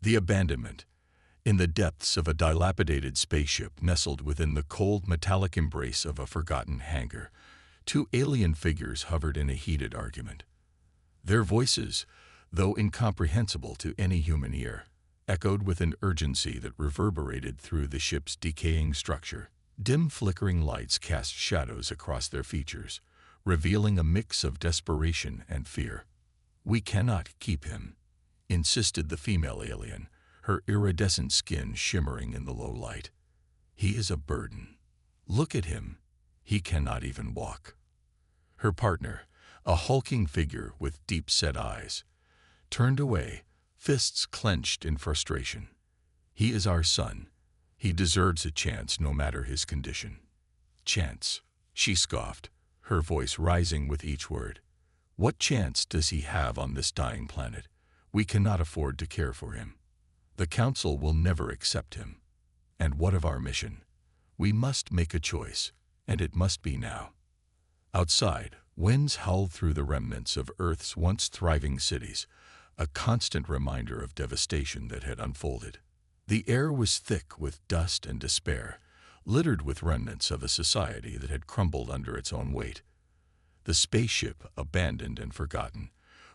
The abandonment. In the depths of a dilapidated spaceship nestled within the cold metallic embrace of a forgotten hangar, two alien figures hovered in a heated argument. Their voices, though incomprehensible to any human ear, echoed with an urgency that reverberated through the ship's decaying structure. Dim flickering lights cast shadows across their features, revealing a mix of desperation and fear. "We cannot keep him," insisted the female alien, her iridescent skin shimmering in the low light. "He is a burden. Look at him. He cannot even walk." Her partner, a hulking figure with deep-set eyes, turned away, fists clenched in frustration. "He is our son. He deserves a chance no matter his condition." "Chance," she scoffed, her voice rising with each word. "What chance does he have on this dying planet? We cannot afford to care for him. The Council will never accept him. And what of our mission? We must make a choice, and it must be now." Outside, winds howled through the remnants of Earth's once thriving cities, a constant reminder of devastation that had unfolded. The air was thick with dust and despair, littered with remnants of a society that had crumbled under its own weight. The spaceship, abandoned and forgotten,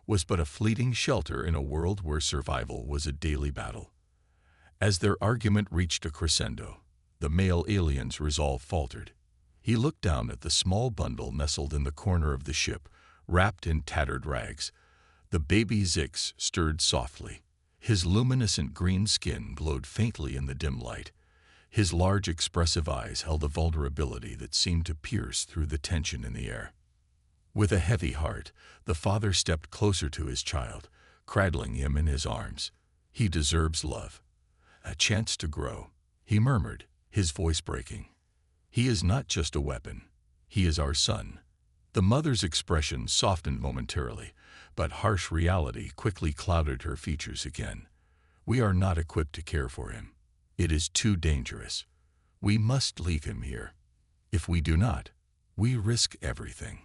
was but a fleeting shelter in a world where survival was a daily battle. As their argument reached a crescendo, the male alien's resolve faltered. He looked down at the small bundle nestled in the corner of the ship, wrapped in tattered rags. The baby Zix stirred softly. His luminescent green skin glowed faintly in the dim light. His large, expressive eyes held a vulnerability that seemed to pierce through the tension in the air. With a heavy heart, the father stepped closer to his child, cradling him in his arms. "He deserves love. A chance to grow," he murmured, his voice breaking. "He is not just a weapon. He is our son." The mother's expression softened momentarily, but harsh reality quickly clouded her features again. "We are not equipped to care for him. It is too dangerous. We must leave him here. If we do not, we risk everything."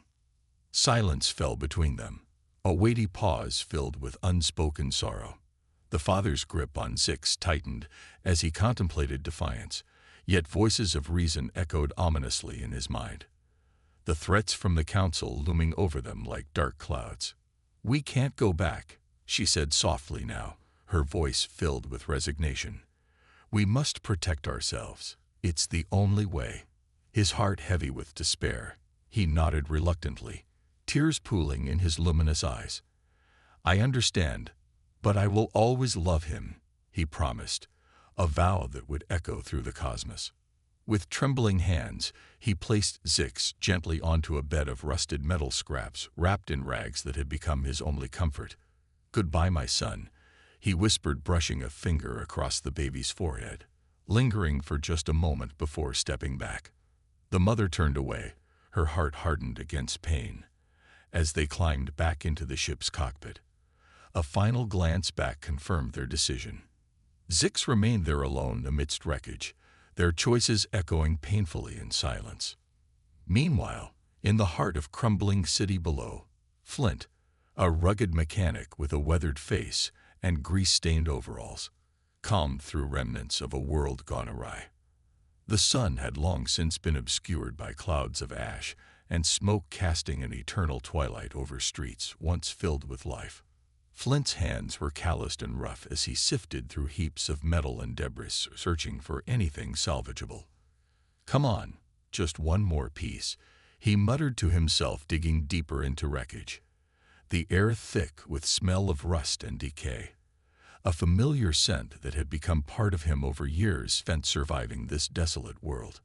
Silence fell between them, a weighty pause filled with unspoken sorrow. The father's grip on Zix tightened as he contemplated defiance, yet voices of reason echoed ominously in his mind. The threats from the Council looming over them like dark clouds. "We can't go back," she said softly now, her voice filled with resignation. "We must protect ourselves. It's the only way." His heart heavy with despair, he nodded reluctantly, tears pooling in his luminous eyes. "I understand, but I will always love him," he promised, a vow that would echo through the cosmos. With trembling hands, he placed Zix gently onto a bed of rusted metal scraps wrapped in rags that had become his only comfort. "Goodbye, my son," he whispered, brushing a finger across the baby's forehead, lingering for just a moment before stepping back. The mother turned away, her heart hardened against pain. As they climbed back into the ship's cockpit, a final glance back confirmed their decision. Zix remained there alone amidst wreckage, their choices echoing painfully in silence. Meanwhile, in the heart of crumbling city below, Flint, a rugged mechanic with a weathered face and grease-stained overalls, calmed through remnants of a world gone awry. The sun had long since been obscured by clouds of ash and smoke, casting an eternal twilight over streets once filled with life. Flint's hands were calloused and rough as he sifted through heaps of metal and debris, searching for anything salvageable. "Come on, just one more piece," he muttered to himself, digging deeper into wreckage. The air thick with smell of rust and decay. A familiar scent that had become part of him over years spent surviving this desolate world.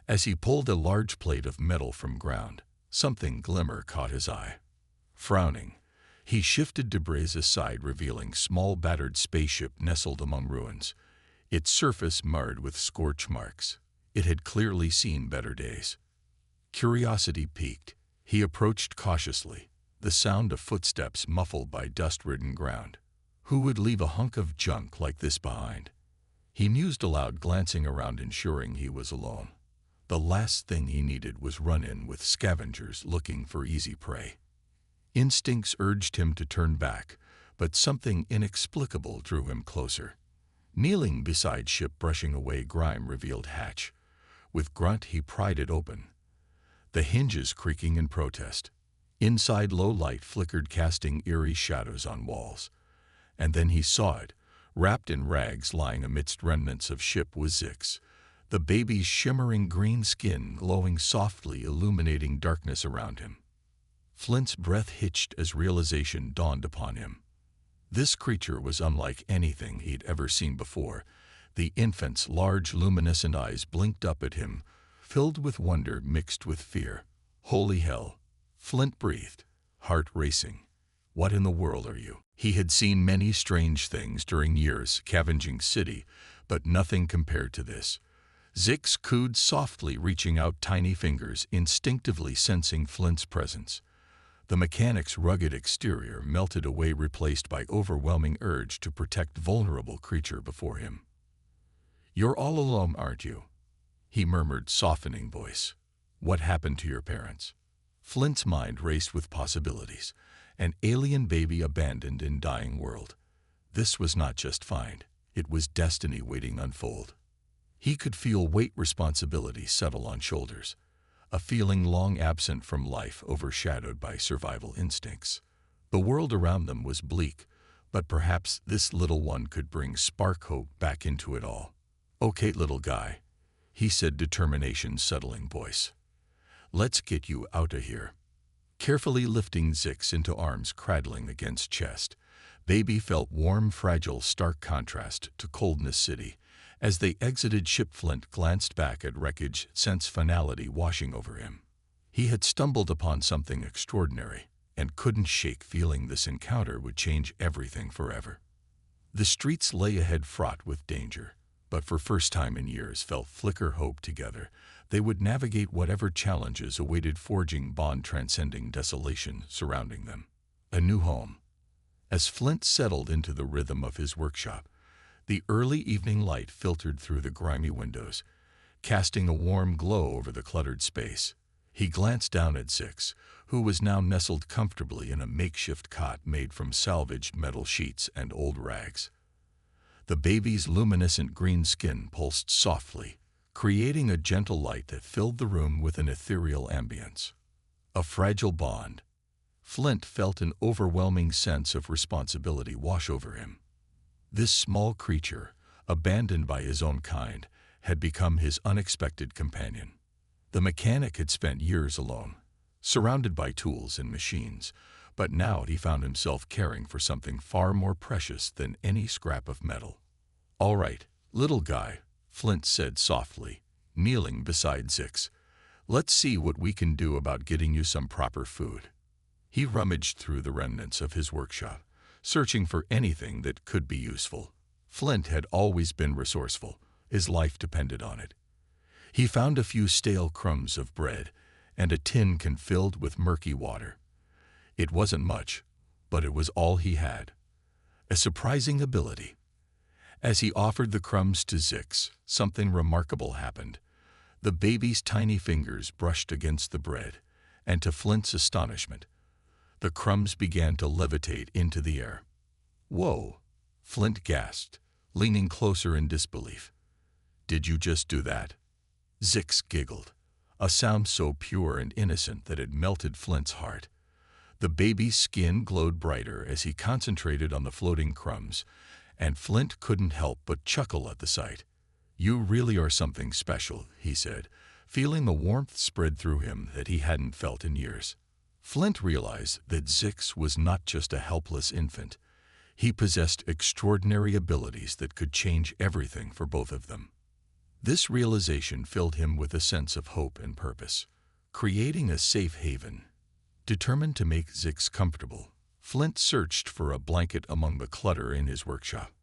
As he pulled a large plate of metal from ground, something glimmer caught his eye. Frowning, he shifted debris aside, revealing small battered spaceship nestled among ruins, its surface marred with scorch marks. It had clearly seen better days. Curiosity piqued, he approached cautiously, the sound of footsteps muffled by dust-ridden ground. Who would leave a hunk of junk like this behind? He mused aloud, glancing around, ensuring he was alone. The last thing he needed was run-in with scavengers looking for easy prey. Instincts urged him to turn back, but something inexplicable drew him closer. Kneeling beside ship, brushing away grime, revealed hatch. With grunt, he pried it open, the hinges creaking in protest. Inside, low light flickered, casting eerie shadows on walls. And then he saw it. Wrapped in rags, lying amidst remnants of ship, was Zix, the baby's shimmering green skin glowing softly, illuminating darkness around him. Flint's breath hitched as realization dawned upon him. This creature was unlike anything he'd ever seen before. The infant's large, luminescent eyes blinked up at him, filled with wonder mixed with fear. Holy hell! Flint breathed, heart racing. What in the world are you? He had seen many strange things during years scavenging city, but nothing compared to this. Zix cooed softly, reaching out tiny fingers, instinctively sensing Flint's presence. The mechanic's rugged exterior melted away, replaced by overwhelming urge to protect vulnerable creature before him. "You're all alone, aren't you?" he murmured, softening voice. "What happened to your parents?" Flint's mind raced with possibilities. An alien baby abandoned in dying world. This was not just find, it was destiny waiting to unfold. He could feel weight, responsibility settle on shoulders, a feeling long absent from life, overshadowed by survival instincts. The world around them was bleak, but perhaps this little one could bring spark hope back into it all. "Okay, little guy," he said, determination settling voice. "Let's get you out of here." Carefully lifting Zix into arms, cradling against chest, baby felt warm, fragile, stark contrast to coldness city. As they exited ship, Flint glanced back at wreckage, sense finality washing over him. He had stumbled upon something extraordinary, and couldn't shake feeling this encounter would change everything forever. The streets lay ahead, fraught with danger, but for first time in years felt flicker hope. Together they would navigate whatever challenges awaited, forging bond transcending desolation surrounding them. A new home. As Flint settled into the rhythm of his workshop, the early evening light filtered through the grimy windows, casting a warm glow over the cluttered space. He glanced down at Zix, who was now nestled comfortably in a makeshift cot made from salvaged metal sheets and old rags. The baby's luminescent green skin pulsed softly, creating a gentle light that filled the room with an ethereal ambience. A fragile bond. Flint felt an overwhelming sense of responsibility wash over him. This small creature, abandoned by his own kind, had become his unexpected companion. The mechanic had spent years alone, surrounded by tools and machines, but now he found himself caring for something far more precious than any scrap of metal. "All right, little guy," Flint said softly, kneeling beside Zix. "Let's see what we can do about getting you some proper food." He rummaged through the remnants of his workshop, searching for anything that could be useful. Flint had always been resourceful. His life depended on it. He found a few stale crumbs of bread and a tin can filled with murky water. It wasn't much, but it was all he had. A surprising ability. As he offered the crumbs to Zix, something remarkable happened. The baby's tiny fingers brushed against the bread, and to Flint's astonishment, the crumbs began to levitate into the air. "Whoa!" Flint gasped, leaning closer in disbelief. "Did you just do that?" Zix giggled, a sound so pure and innocent that it melted Flint's heart. The baby's skin glowed brighter as he concentrated on the floating crumbs, and Flint couldn't help but chuckle at the sight. "You really are something special," he said, feeling the warmth spread through him that he hadn't felt in years. Flint realized that Zix was not just a helpless infant. He possessed extraordinary abilities that could change everything for both of them. This realization filled him with a sense of hope and purpose. Creating a safe haven. Determined to make Zix comfortable, Flint searched for a blanket among the clutter in his workshop.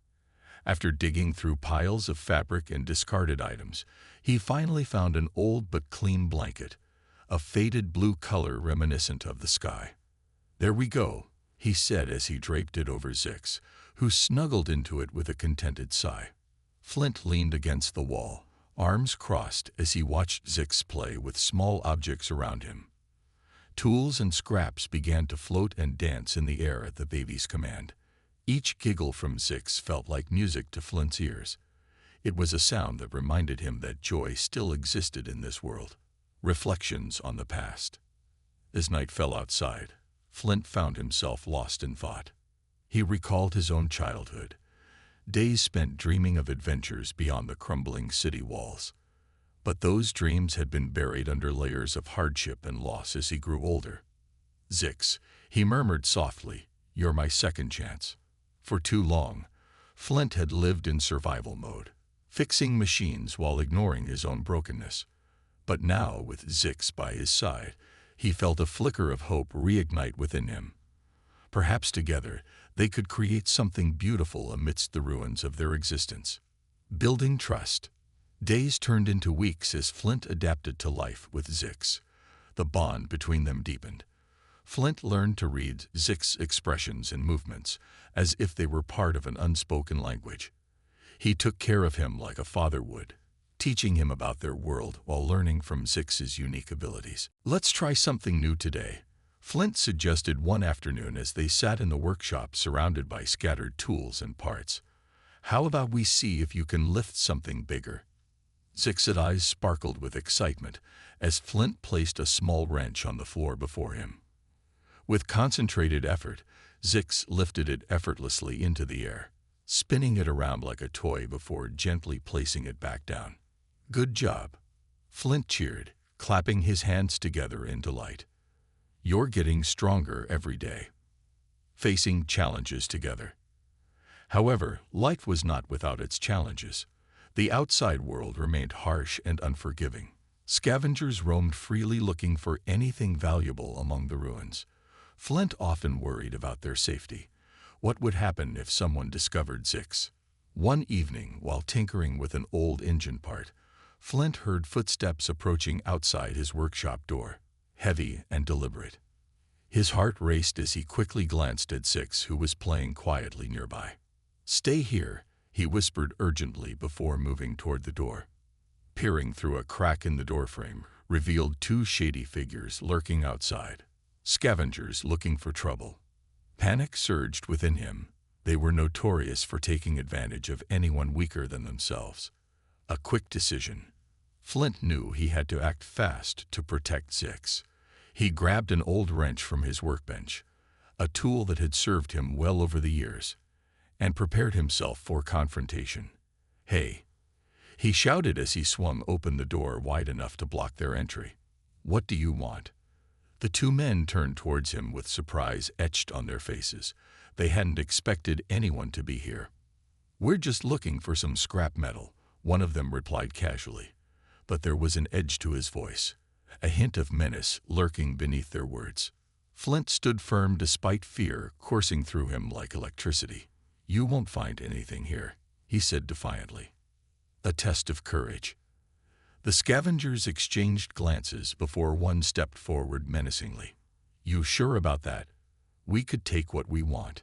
After digging through piles of fabric and discarded items, he finally found an old but clean blanket, a faded blue color reminiscent of the sky. "There we go," he said as he draped it over Zix, who snuggled into it with a contented sigh. Flint leaned against the wall, arms crossed as he watched Zix play with small objects around him. Tools and scraps began to float and dance in the air at the baby's command. Each giggle from Zix felt like music to Flint's ears. It was a sound that reminded him that joy still existed in this world. Reflections on the past. As night fell outside, Flint found himself lost in thought. He recalled his own childhood, days spent dreaming of adventures beyond the crumbling city walls. But those dreams had been buried under layers of hardship and loss as he grew older. Zix, he murmured softly, "You're my second chance." For too long, Flint had lived in survival mode, fixing machines while ignoring his own brokenness. But now, with Zix by his side, he felt a flicker of hope reignite within him. Perhaps together, they could create something beautiful amidst the ruins of their existence. Building trust. Days turned into weeks as Flint adapted to life with Zix. The bond between them deepened. Flint learned to read Zix's expressions and movements as if they were part of an unspoken language. He took care of him like a father would, teaching him about their world while learning from Zix's unique abilities. "Let's try something new today," Flint suggested one afternoon as they sat in the workshop surrounded by scattered tools and parts. "How about we see if you can lift something bigger?" Zix's eyes sparkled with excitement as Flint placed a small wrench on the floor before him. With concentrated effort, Zix lifted it effortlessly into the air, spinning it around like a toy before gently placing it back down. "Good job," Flint cheered, clapping his hands together in delight. "You're getting stronger every day." Facing challenges together. However, life was not without its challenges. The outside world remained harsh and unforgiving. Scavengers roamed freely looking for anything valuable among the ruins. Flint often worried about their safety. What would happen if someone discovered Zix? One evening, while tinkering with an old engine part, Flint heard footsteps approaching outside his workshop door, heavy and deliberate. His heart raced as he quickly glanced at Zix, who was playing quietly nearby. "Stay here," he whispered urgently before moving toward the door. Peering through a crack in the doorframe revealed two shady figures lurking outside, scavengers looking for trouble. Panic surged within him. They were notorious for taking advantage of anyone weaker than themselves. A quick decision. Flint knew he had to act fast to protect Zix. He grabbed an old wrench from his workbench, a tool that had served him well over the years, and prepared himself for confrontation. "Hey," he shouted as he swung open the door wide enough to block their entry. "What do you want?" The two men turned towards him with surprise etched on their faces. They hadn't expected anyone to be here. "We're just looking for some scrap metal," one of them replied casually. But there was an edge to his voice, a hint of menace lurking beneath their words. Flint stood firm despite fear coursing through him like electricity. "You won't find anything here," he said defiantly. A test of courage. The scavengers exchanged glances before one stepped forward menacingly. "You sure about that? We could take what we want."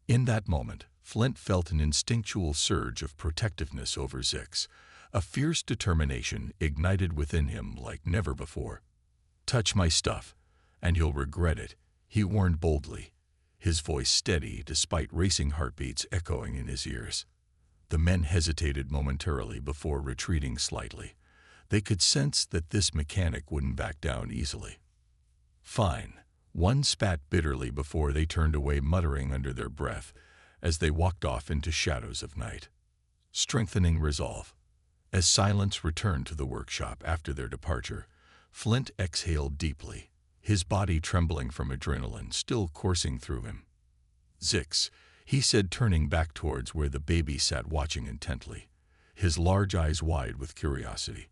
In that moment, Flint felt an instinctual surge of protectiveness over Zix. A fierce determination ignited within him like never before. "Touch my stuff, and you'll regret it," he warned boldly, his voice steady despite racing heartbeats echoing in his ears. The men hesitated momentarily before retreating slightly. They could sense that this mechanic wouldn't back down easily. "Fine," one spat bitterly before they turned away, muttering under their breath as they walked off into shadows of night. Strengthening resolve. As silence returned to the workshop after their departure, Flint exhaled deeply, his body trembling from adrenaline still coursing through him. "Zix," he said, turning back towards where the baby sat watching intently, his large eyes wide with curiosity.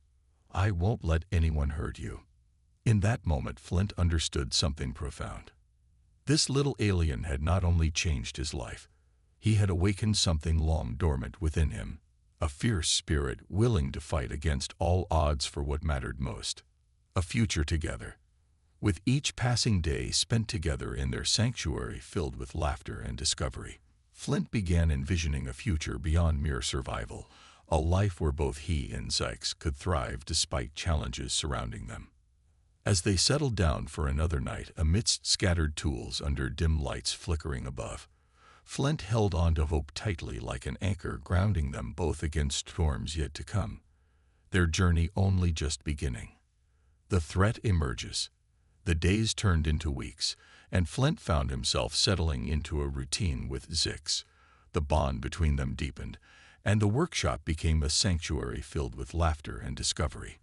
"I won't let anyone hurt you." In that moment, Flint understood something profound. This little alien had not only changed his life, he had awakened something long dormant within him, a fierce spirit willing to fight against all odds for what mattered most, a future together. With each passing day spent together in their sanctuary filled with laughter and discovery, Flint began envisioning a future beyond mere survival, a life where both he and Zix could thrive despite challenges surrounding them. As they settled down for another night amidst scattered tools under dim lights flickering above, Flint held on to hope tightly like an anchor, grounding them both against storms yet to come. Their journey only just beginning. The threat emerges. The days turned into weeks, and Flint found himself settling into a routine with Zix. The bond between them deepened, and the workshop became a sanctuary filled with laughter and discovery.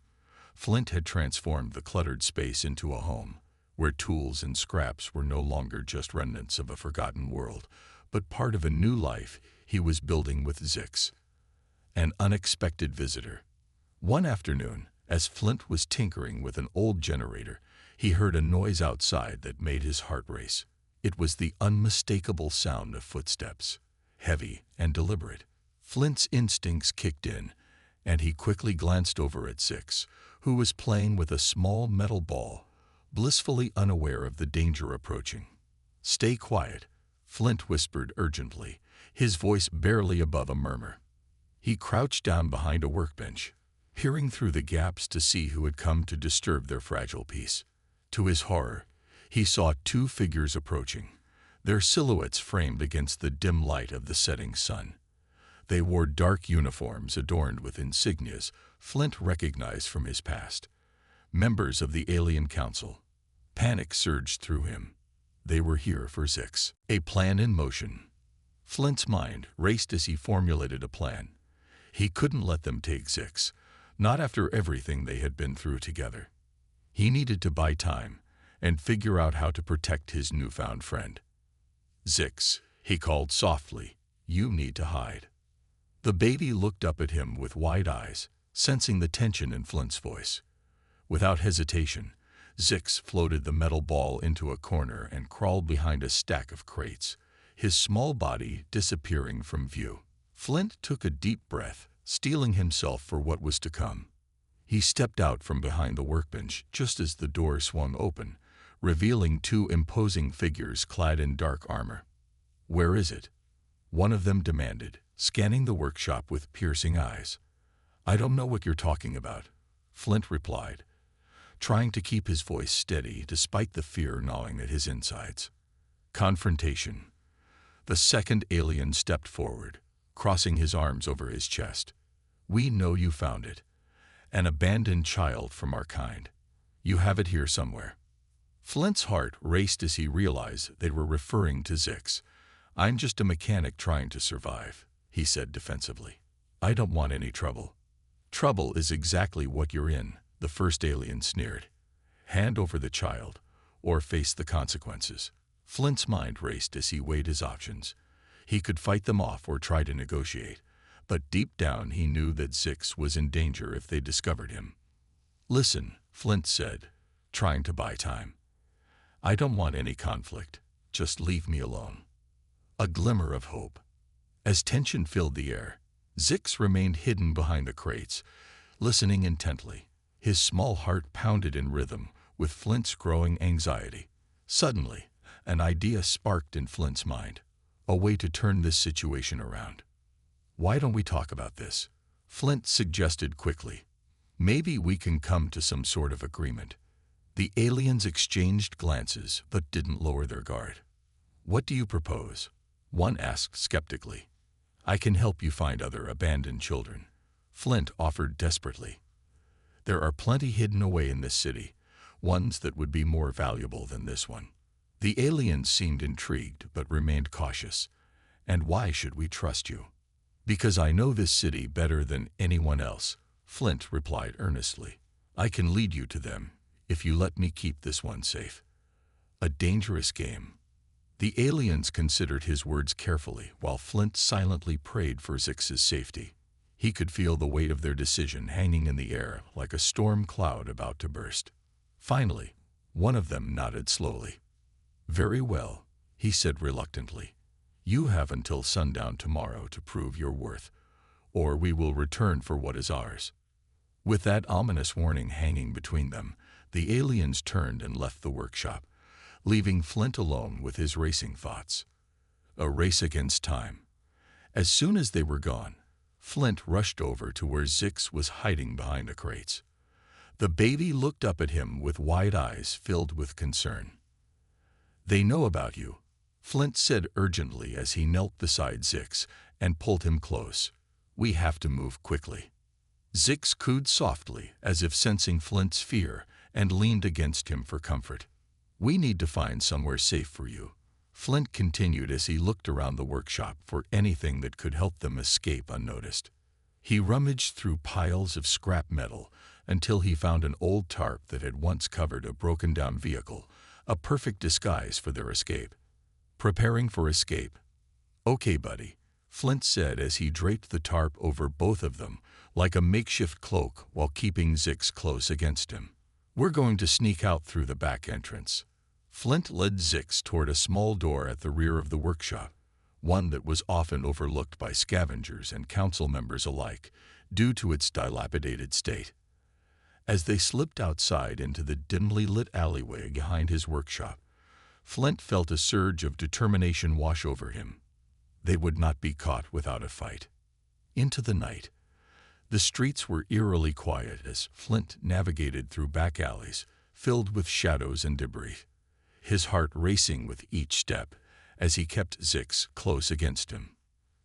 Flint had transformed the cluttered space into a home, where tools and scraps were no longer just remnants of a forgotten world, but part of a new life he was building with Zix. An unexpected visitor. One afternoon, as Flint was tinkering with an old generator, he heard a noise outside that made his heart race. It was the unmistakable sound of footsteps, heavy and deliberate. Flint's instincts kicked in, and he quickly glanced over at Zix, who was playing with a small metal ball, blissfully unaware of the danger approaching. "Stay quiet," Flint whispered urgently, his voice barely above a murmur. He crouched down behind a workbench, peering through the gaps to see who had come to disturb their fragile peace. To his horror, he saw two figures approaching, their silhouettes framed against the dim light of the setting sun. They wore dark uniforms adorned with insignias Flint recognized from his past. Members of the Alien Council. Panic surged through him. They were here for Zix. A plan in motion. Flint's mind raced as he formulated a plan. He couldn't let them take Zix, not after everything they had been through together. He needed to buy time and figure out how to protect his newfound friend. "Zix," he called softly, "you need to hide." The baby looked up at him with wide eyes, sensing the tension in Flint's voice. Without hesitation, Zix floated the metal ball into a corner and crawled behind a stack of crates, his small body disappearing from view. Flint took a deep breath, steeling himself for what was to come. He stepped out from behind the workbench just as the door swung open, revealing two imposing figures clad in dark armor. "Where is it?" one of them demanded, scanning the workshop with piercing eyes. "I don't know what you're talking about," Flint replied, trying to keep his voice steady despite the fear gnawing at his insides. Confrontation. The second alien stepped forward, crossing his arms over his chest. "We know you found it. An abandoned child from our kind. You have it here somewhere." Flint's heart raced as he realized they were referring to Zix. "I'm just a mechanic trying to survive," he said defensively. "I don't want any trouble." "Trouble is exactly what you're in," the first alien sneered. "Hand over the child, or face the consequences." Flint's mind raced as he weighed his options. He could fight them off or try to negotiate, but deep down he knew that Zix was in danger if they discovered him. "Listen," Flint said, trying to buy time. "I don't want any conflict. Just leave me alone." A glimmer of hope. As tension filled the air, Zix remained hidden behind the crates, listening intently. His small heart pounded in rhythm with Flint's growing anxiety. Suddenly, an idea sparked in Flint's mind. A way to turn this situation around. "Why don't we talk about this?" Flint suggested quickly. "Maybe we can come to some sort of agreement." The aliens exchanged glances but didn't lower their guard. "What do you propose?" one asked skeptically. "I can help you find other abandoned children," Flint offered desperately. "There are plenty hidden away in this city, ones that would be more valuable than this one." The aliens seemed intrigued but remained cautious. "And why should we trust you?" "Because I know this city better than anyone else," Flint replied earnestly. "I can lead you to them if you let me keep this one safe." A dangerous game. The aliens considered his words carefully while Flint silently prayed for Zix's safety. He could feel the weight of their decision hanging in the air like a storm cloud about to burst. Finally, one of them nodded slowly. "Very well," he said reluctantly. "You have until sundown tomorrow to prove your worth, or we will return for what is ours." With that ominous warning hanging between them, the aliens turned and left the workshop, leaving Flint alone with his racing thoughts. A race against time. As soon as they were gone, Flint rushed over to where Zix was hiding behind the crates. The baby looked up at him with wide eyes filled with concern. "They know about you," Flint said urgently as he knelt beside Zix and pulled him close. "We have to move quickly." Zix cooed softly, as if sensing Flint's fear, and leaned against him for comfort. "We need to find somewhere safe for you," Flint continued as he looked around the workshop for anything that could help them escape unnoticed. He rummaged through piles of scrap metal until he found an old tarp that had once covered a broken-down vehicle, a perfect disguise for their escape. Preparing for escape. "Okay, buddy," Flint said as he draped the tarp over both of them like a makeshift cloak while keeping Zix close against him. "We're going to sneak out through the back entrance." Flint led Zix toward a small door at the rear of the workshop, one that was often overlooked by scavengers and council members alike due to its dilapidated state. As they slipped outside into the dimly lit alleyway behind his workshop, Flint felt a surge of determination wash over him. They would not be caught without a fight. Into the night, the streets were eerily quiet as Flint navigated through back alleys filled with shadows and debris, his heart racing with each step as he kept Zix close against him.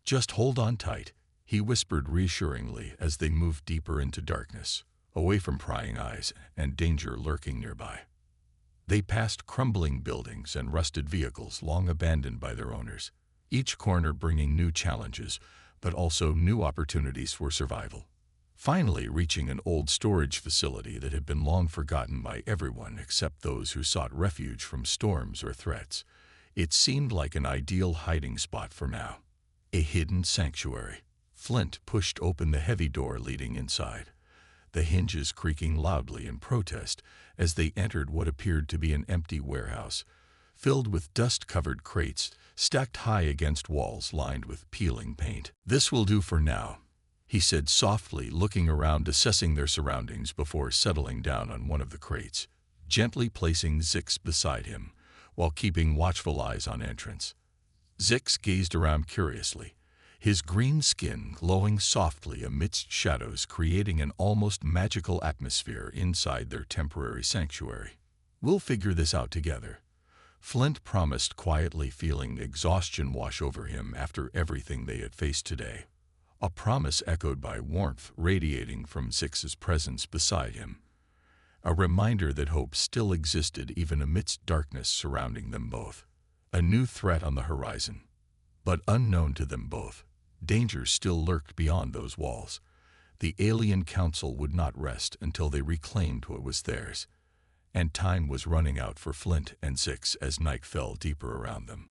"Just hold on tight," he whispered reassuringly as they moved deeper into darkness, away from prying eyes and danger lurking nearby. They passed crumbling buildings and rusted vehicles long abandoned by their owners, each corner bringing new challenges, but also new opportunities for survival. Finally reaching an old storage facility that had been long forgotten by everyone except those who sought refuge from storms or threats, it seemed like an ideal hiding spot for now. A hidden sanctuary. Flint pushed open the heavy door leading inside, the hinges creaking loudly in protest as they entered what appeared to be an empty warehouse, filled with dust-covered crates stacked high against walls lined with peeling paint. "This will do for now," he said softly, looking around, assessing their surroundings before settling down on one of the crates, gently placing Zix beside him while keeping watchful eyes on entrance. Zix gazed around curiously, his green skin glowing softly amidst shadows, creating an almost magical atmosphere inside their temporary sanctuary. "We'll figure this out together," Flint promised quietly, feeling exhaustion wash over him after everything they had faced today. A promise echoed by warmth radiating from Zix's presence beside him. A reminder that hope still existed even amidst darkness surrounding them both. A new threat on the horizon. But unknown to them both, danger still lurked beyond those walls. The alien council would not rest until they reclaimed what was theirs. And time was running out for Flint and Zix as night fell deeper around them.